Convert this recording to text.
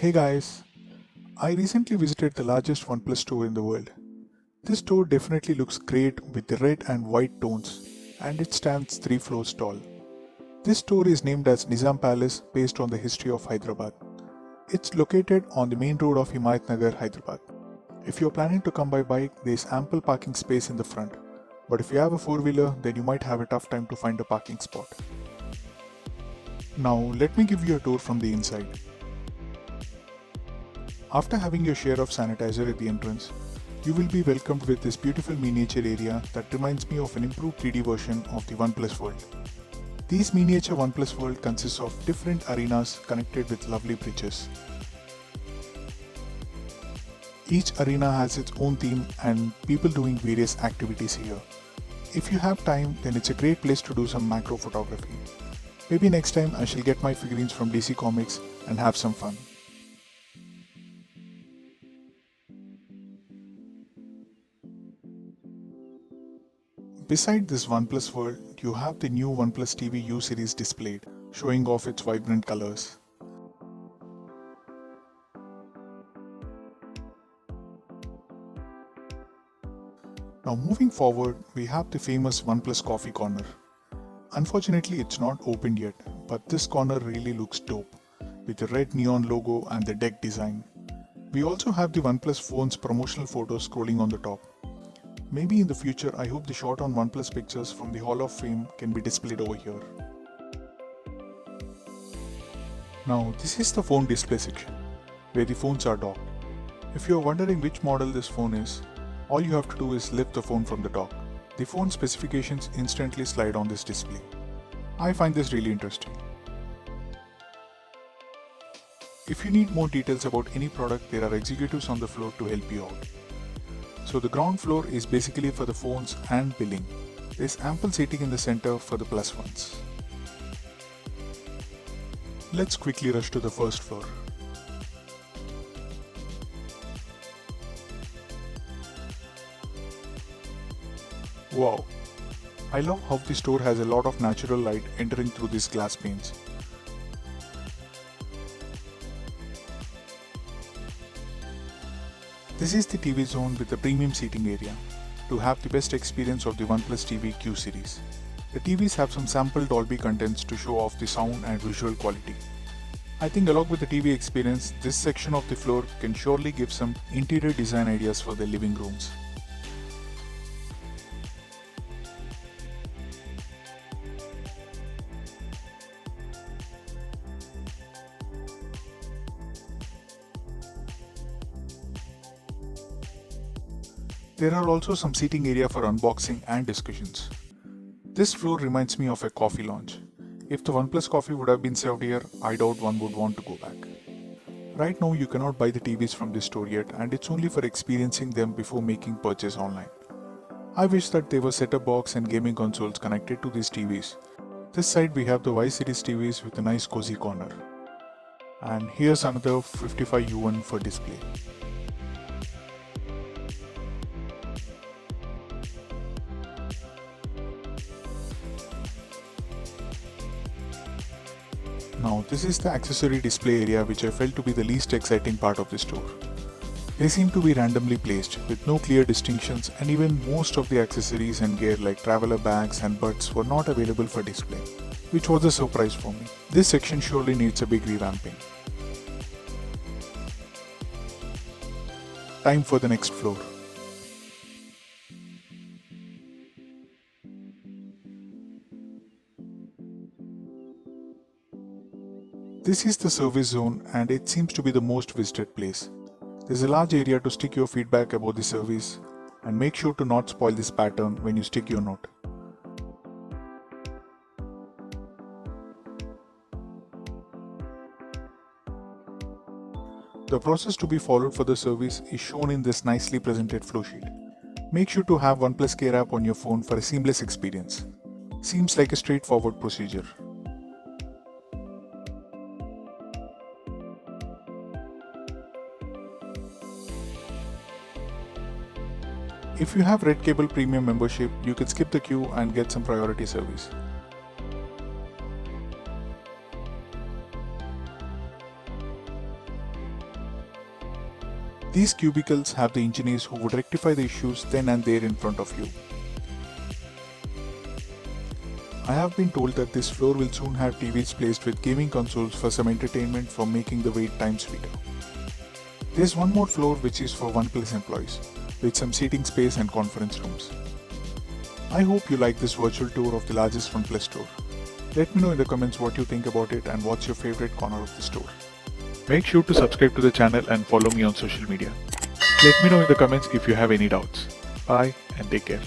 Hey guys, I recently visited the largest OnePlus store in the world. This store definitely looks great with the red and white tones, and it stands 3 floors tall. This store is named as Nizam Palace based on the history of Hyderabad. It's located on the main road of Himayatnagar, Hyderabad. If you're planning to come by bike, there is ample parking space in the front. But if you have a four-wheeler, then you might have a tough time to find a parking spot. Now, let me give you a tour from the inside. After having your share of sanitizer at the entrance, you will be welcomed with this beautiful miniature area that reminds me of an improved 3D version of the OnePlus World. These miniature OnePlus World consists of different arenas connected with lovely bridges. Each arena has its own theme and people doing various activities here. If you have time, then it's a great place to do some macro photography. Maybe next time I shall get my figurines from DC Comics and have some fun. Beside this OnePlus World, you have the new OnePlus TV U series displayed, showing off its vibrant colors. Now moving forward, we have the famous OnePlus Coffee Corner. Unfortunately, it's not opened yet, but this corner really looks dope, with the red neon logo and the deck design. We also have the OnePlus phone's promotional photos scrolling on the top. Maybe in the future, I hope the shot on OnePlus pictures from the Hall of Fame can be displayed over here. Now, this is the phone display section, where the phones are docked. If you are wondering which model this phone is, all you have to do is lift the phone from the dock. The phone specifications instantly slide on this display. I find this really interesting. If you need more details about any product, there are executives on the floor to help you out. So the ground floor is basically for the phones and billing. There is ample seating in the center for the plus ones. Let's quickly rush to the first floor. Wow! I love how the store has a lot of natural light entering through these glass panes. This is the TV zone with the premium seating area to have the best experience of the OnePlus TV Q series. The TVs have some sample Dolby contents to show off the sound and visual quality. I think along with the TV experience, this section of the floor can surely give some interior design ideas for the living rooms. There are also some seating area for unboxing and discussions. This floor reminds me of a coffee lounge. If the OnePlus coffee would have been served here, I doubt one would want to go back. Right now you cannot buy the TVs from this store yet, and it's only for experiencing them before making purchase online. I wish that there was set-top box and gaming consoles connected to these TVs. This side we have the Y series TVs with a nice cozy corner. And here's another 55U1 for display. Now this is the accessory display area, which I felt to be the least exciting part of the store. They seem to be randomly placed with no clear distinctions, and even most of the accessories and gear like traveler bags and buds were not available for display, which was a surprise for me. This section surely needs a big revamping. Time for the next floor. This is the service zone, and it seems to be the most visited place. There's a large area to stick your feedback about the service, and make sure to not spoil this pattern when you stick your note. The process to be followed for the service is shown in this nicely presented flowsheet. Make sure to have OnePlus Care app on your phone for a seamless experience. Seems like a straightforward procedure. If you have Red Cable Premium membership, you can skip the queue and get some priority service. These cubicles have the engineers who would rectify the issues then and there in front of you. I have been told that this floor will soon have TVs placed with gaming consoles for some entertainment for making the wait time sweeter. There's one more floor which is for OnePlus employees, with some seating space and conference rooms. I hope you like this virtual tour of the largest OnePlus store. Let me know in the comments what you think about it and what's your favorite corner of the store. Make sure to subscribe to the channel and follow me on social media. Let me know in the comments if you have any doubts. Bye and take care.